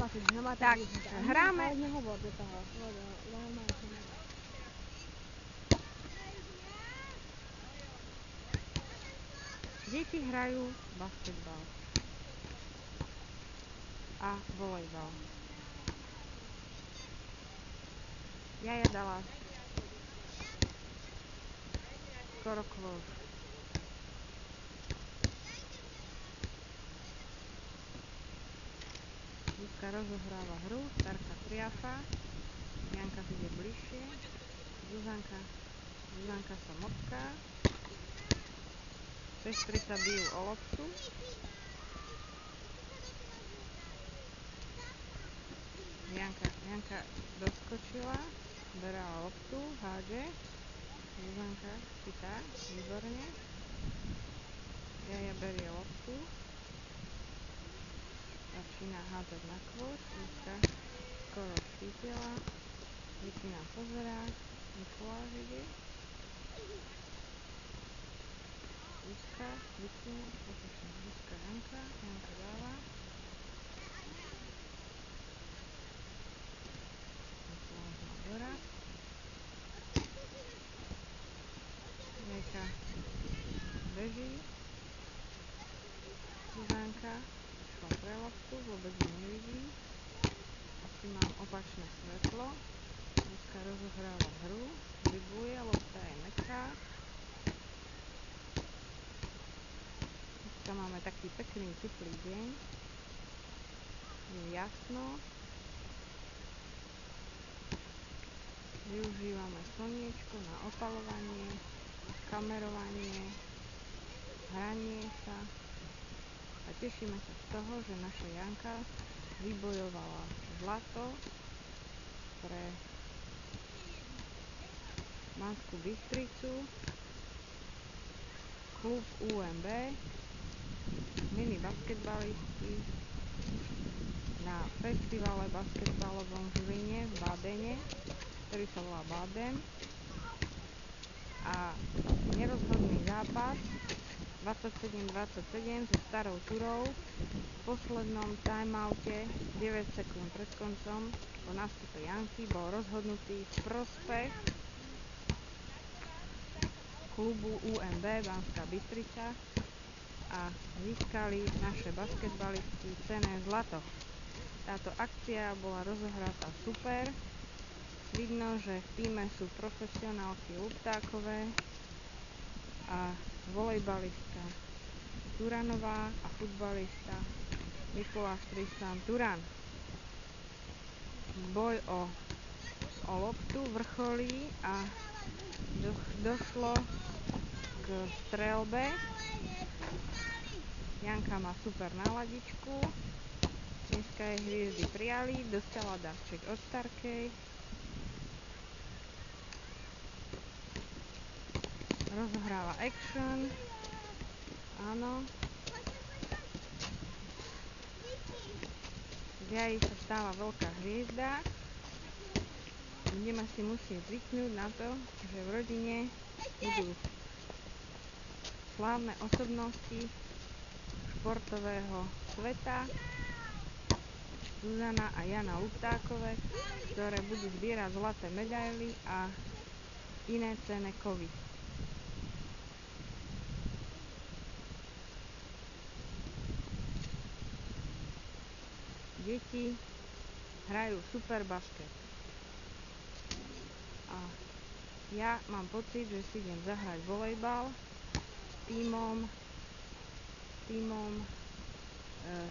Tak, hráme. Deti hrajú basketbal a volejbal. Jaja dala skoro kôš. Zuzka rozohráva hru, Starka triafa, Janka si ide bližšie, Zuzanka sa motká, sestry sa bijú o loptu. Janka doskočila, berá loptu, hádže, Zuzanka chytá, výborne, Jaja berie loptu, začína hádzať na kôš, Zuzka skoro chytila, deti nám pozerá, Mikuláš ide, Zuzka, Zuzka, Janka dáva, Mikuláš má doraz, Jajka beží, Zuzanka išla pre loptu, vôbec ju nevidí, asi mám opačné svetlo, Zuzka rozohráva hru, dribuje, lopta je mäkká. Dneska máme taký pekný teplý deň, je jasno, využívame slniečko na opaľovanie, kamerovanie, hranie sa a tešíme sa z toho, že naša Janka vybojovala zlato pre Banskú Bystricu, klub UMB, mini basketbalisti na festivale basketbalovom v Žiline v Badene, ktorý sa volá Baden, a nerozhodný zápas 27-27 so Starou Turou v poslednom timeoute 9 sekúnd pred koncom po nástupe Janky bol rozhodnutý v prospech klubu UMB Banská Bystrica a získali naše basketbalisti cenné zlato. Táto akcia bola rozohratá super. Vidno, že v tíme sú profesionálky Luptákové a volejbalistka Turanová a futbalista Mikuláš Tristan Turan. Boj o loptu vrcholí a došlo k streľbe. Janka má super náladičku. Dneska jej hviezdy prijali, dostala darček od Starkej. Rozohráva action. Áno. Z Jaji sa stáva veľká hviezda. Budeme si musieť zvyknúť na to, že v rodine budú slávne osobnosti športového sveta, Zuzana a Jana Luptákové, ktoré budú zbierať zlaté medaily a iné cenné kovy. Deti hrajú super basket. A ja mám pocit, že si idem zahrať volejbal s tímom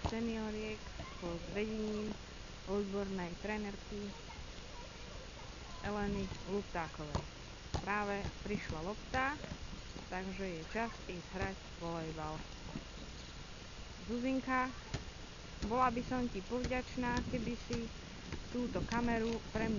senioriek pod vedením odbornej trénerky Eleny Luptákovej. Práve prišla lopta, takže je čas ísť hrať volejbal. Zuzinka, bola by som ti povďačná, keby si túto kameru pre mňa